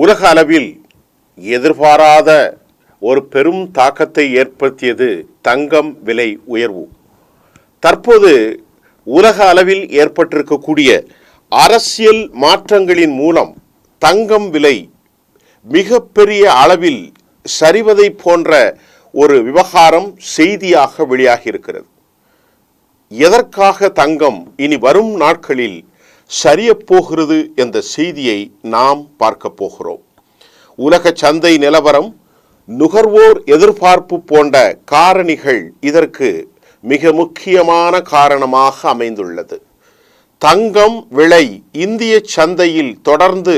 உலக அளவில் எதிர்பாராத ஒரு பெரும் தாக்கத்தை ஏற்படுத்தியது தங்கம் விலை உயர்வு. தற்போது உலக அளவில் ஏற்பட்டிருக்கக்கூடிய அரசியல் மாற்றங்களின் மூலம் தங்கம் விலை மிகப்பெரிய அளவில் சரிவதை போன்ற ஒரு விவகாரம் செய்தியாக வெளியாகி இருக்கிறது. எதற்காக தங்கம் இனி வரும் நாட்களில் சரியப்போகிறது என்ற செய்தியை நாம் பார்க்க போகிறோம். உலக சந்தை நிலவரம், நுகர்வோர் எதிர்பார்ப்பு போன்ற காரணிகள் இதற்கு மிக முக்கியமான காரணமாக அமைந்துள்ளது. தங்கம் விலை இந்திய சந்தையில் தொடர்ந்து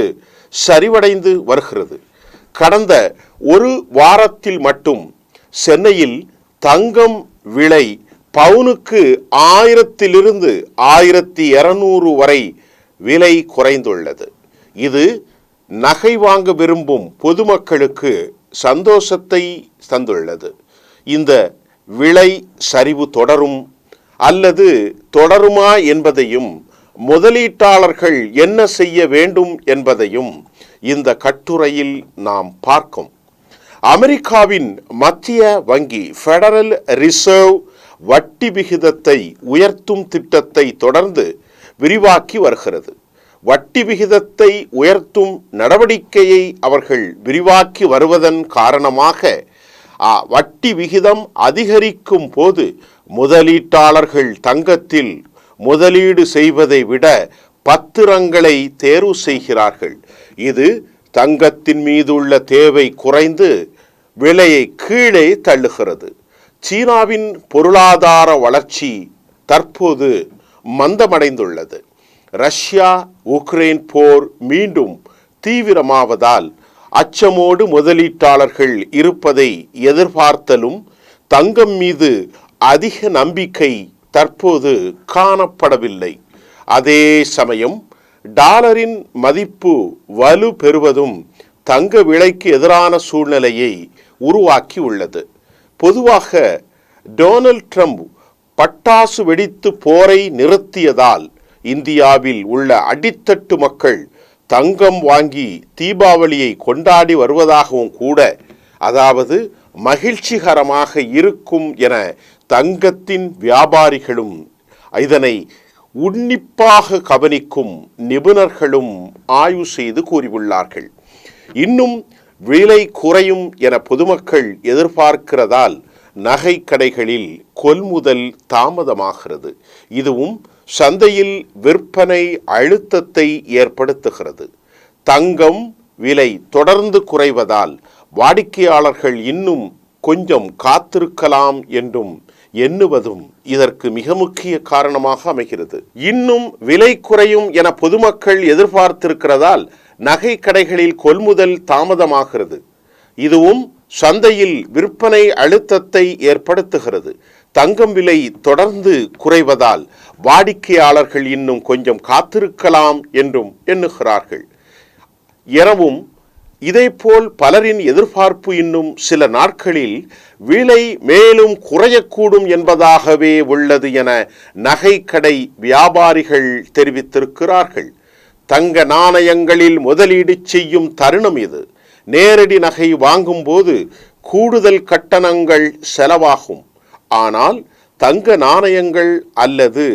சரிவடைந்து வருகிறது. கடந்த ஒரு வாரத்தில் மட்டும் சென்னையில் தங்கம் விலை பவுனுக்கு 1000 1200 வரை விலை குறைந்துள்ளது. இது நகை வாங்க விரும்பும் பொதுமக்களுக்கு சந்தோஷத்தை தந்துள்ளது. இந்த விலை சரிவு தொடரும் அல்லது தொடருமா என்பதையும், முதலீட்டாளர்கள் என்ன செய்ய வேண்டும் என்பதையும் இந்த கட்டுரையில் நாம் பார்க்கும். அமெரிக்காவின் மத்திய வங்கி ஃபெடரல் ரிசர்வ் வட்டி விகிதத்தை உயர்த்தும் திட்டத்தை தொடர்ந்து விரிவாக்கி வருகிறது. வட்டி விகிதத்தை உயர்த்தும் நடவடிக்கையை அவர்கள் விரிவாக்கி வருவதன் காரணமாக வட்டி விகிதம் அதிகரிக்கும் போது முதலீட்டாளர்கள் தங்கத்தில் முதலீடு செய்வதை விட பத்திரங்களை தேர்வு செய்கிறார்கள். இது தங்கத்தின் மீதுள்ள தேவை குறைந்து விலையை கீழே தள்ளுகிறது. சீனாவின் பொருளாதார வளர்ச்சி தற்போது மந்தமடைந்துள்ளது. ரஷ்யா உக்ரைன் போர் மீண்டும் தீவிரமாவதால் அச்சமோடு முதலீட்டாளர்கள் இருப்பதை எதிர்பார்த்தலும் தங்கம் மீது அதிக நம்பிக்கை தற்போது காணப்படவில்லை. அதே சமயம் டாலரின் மதிப்பு வலு பெறுவதும் தங்க விலைக்கு எதிரான சூழ்நிலையை உருவாக்கி உள்ளது. பொதுவாக டொனால்ட் ட்ரம்ப் பட்டாசு வெடித்து போரை நிறுத்தியதால் இந்தியாவில் உள்ள அடித்தட்டு மக்கள் தங்கம் வாங்கி தீபாவளியை கொண்டாடி வருவதாகவும் கூட, அதாவது மகிழ்ச்சிகரமாக இருக்கும் என தங்கத்தின் வியாபாரிகளும் இதனை உன்னிப்பாக கவனிக்கும் நிபுணர்களும் ஆய்வு செய்து கூறியுள்ளார்கள். இன்னும் விலை குறையும் என பொதுமக்கள் எதிர்பார்க்கிறதால் நகை கடைகளில் கொள்முதல் தாமதமாகிறது. இதுவும் சந்தையில் விற்பனை அழுத்தத்தை ஏற்படுத்துகிறது. தங்கம் விலை தொடர்ந்து குறைவதால் வாடிக்கையாளர்கள் இன்னும் கொஞ்சம் காத்திருக்கலாம் என்றும் எண்ணுவதும் இதற்கு மிக முக்கிய காரணமாக அமைகிறது. இன்னும் விலை குறையும் என பொதுமக்கள் எதிர்பார்த்திருக்கிறதால் நகை கடைகளில் கொள்முதல் தாமதமாகிறது. இதுவும் சந்தையில் விற்பனை அழுத்தத்தை ஏற்படுத்துகிறது. தங்கம் விலை தொடர்ந்து குறைவதால் வாடிக்கையாளர்கள் இன்னும் கொஞ்சம் காத்திருக்கலாம் என்றும் எண்ணுகிறார்கள். எனவும் இதேபோல் பலரின் எதிர்பார்ப்பு இன்னும் சில நாட்களில் விலை மேலும் குறையக்கூடும் என்பதாகவே உள்ளது என நகைக்கடை வியாபாரிகள் தெரிவித்திருக்கிறார்கள். தங்க நாணயங்களில் முதலீடு செய்யும் தருணம் இது. நேரடி நகை வாங்கும்போது கூடுதல் கட்டணங்கள் செலவாகும். ஆனால் தங்க நாணயங்கள் அல்லது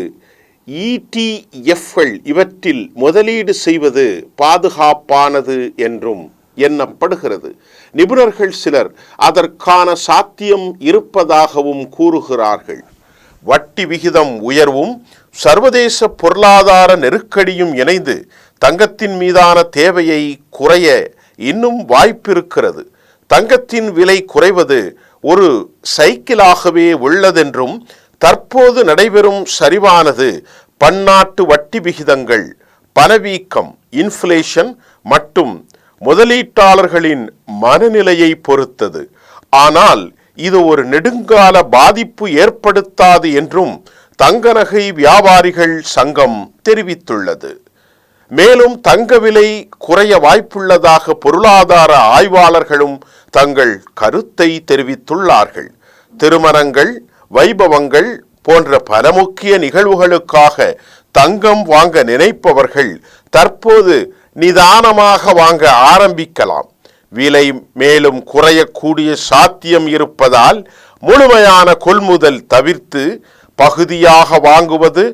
ETFகள் இவற்றில் முதலீடு செய்வது பாதுகாப்பானது என்றும் எண்ணப்படுகிறது. நிபுணர்கள் சிலர் அதற்கான சாத்தியம் இருப்பதாகவும் கூறுகிறார்கள். வட்டி விகிதம் உயர்வும் சர்வதேச பொருளாதார நெருக்கடியும் இணைந்து தங்கத்தின் மீதான தேவையை குறைய இன்னும் வாய்ப்பிருக்கிறது. தங்கத்தின் விலை குறைவது ஒரு சைக்கிளாகவே உள்ளதென்றும், தற்போது நடைபெறும் சரிவானது பன்னாட்டு வட்டி விகிதங்கள், பணவீக்கம், இன்ஃப்ளேஷன் மற்றும் முதலீட்டாளர்களின் மனநிலையை பொறுத்தது. ஆனால் இது ஒரு நெடுங்கால பாதிப்பு ஏற்படுத்தாது என்றும் தங்க நகை வியாபாரிகள் சங்கம் தெரிவித்துள்ளது. மேலும் தங்க விலை குறைய வாய்ப்புள்ளதாக பொருளாதார ஆய்வாளர்களும் தங்கள் கருத்தை தெரிவித்துள்ளார்கள். திருமணங்கள், வைபவங்கள் போன்ற பல முக்கிய நிகழ்வுகளுக்காக தங்கம் வாங்க நினைப்பவர்கள் தற்போது நிதானமாக வாங்க ஆரம்பிக்கலாம். விலை மேலும் குறையக்கூடிய சாத்தியம் இருப்பதால் முழுமையான கொள்முதல் தவிர்த்து பகுதியாக வாங்குவது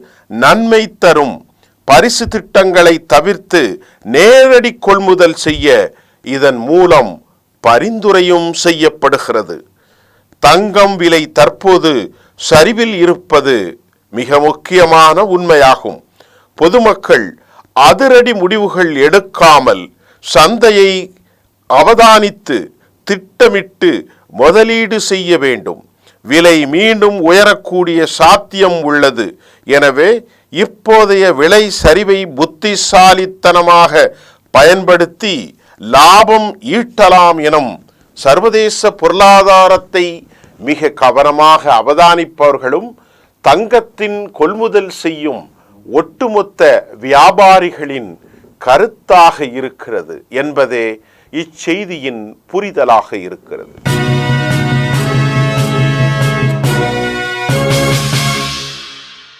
நன்மை தரும். பரிசு திட்டங்களை தவிர்த்து நேரடி கொள்முதல் செய்ய இதன் மூலம் பரிந்துரையும் செய்யப்படுகிறது. தங்கம் விலை தற்போது சரிவில் இருப்பது மிக முக்கியமான உண்மையாகும். பொதுமக்கள் அதிரடி முடிவுகள் எடுக்காமல் சந்தையை அவதானித்து திட்டமிட்டு முதலீடு செய்ய வேண்டும். விலை மீண்டும் உயரக்கூடிய சாத்தியம் உள்ளது. எனவே இப்போதைய விலை சரிவை புத்திசாலித்தனமாக பயன்படுத்தி லாபம் ஈட்டலாம் எனும் சர்வதேச பொருளாதாரத்தை மிக கவனமாக அவதானிப்பவர்களும் தங்கத்தின் கொள்முதல் செய்யும் ஒட்டுமொத்த வியாபாரிகளின் கருத்தாக இருக்கிறது என்பதே இச்செய்தியின் புரிதலாக இருக்கிறது.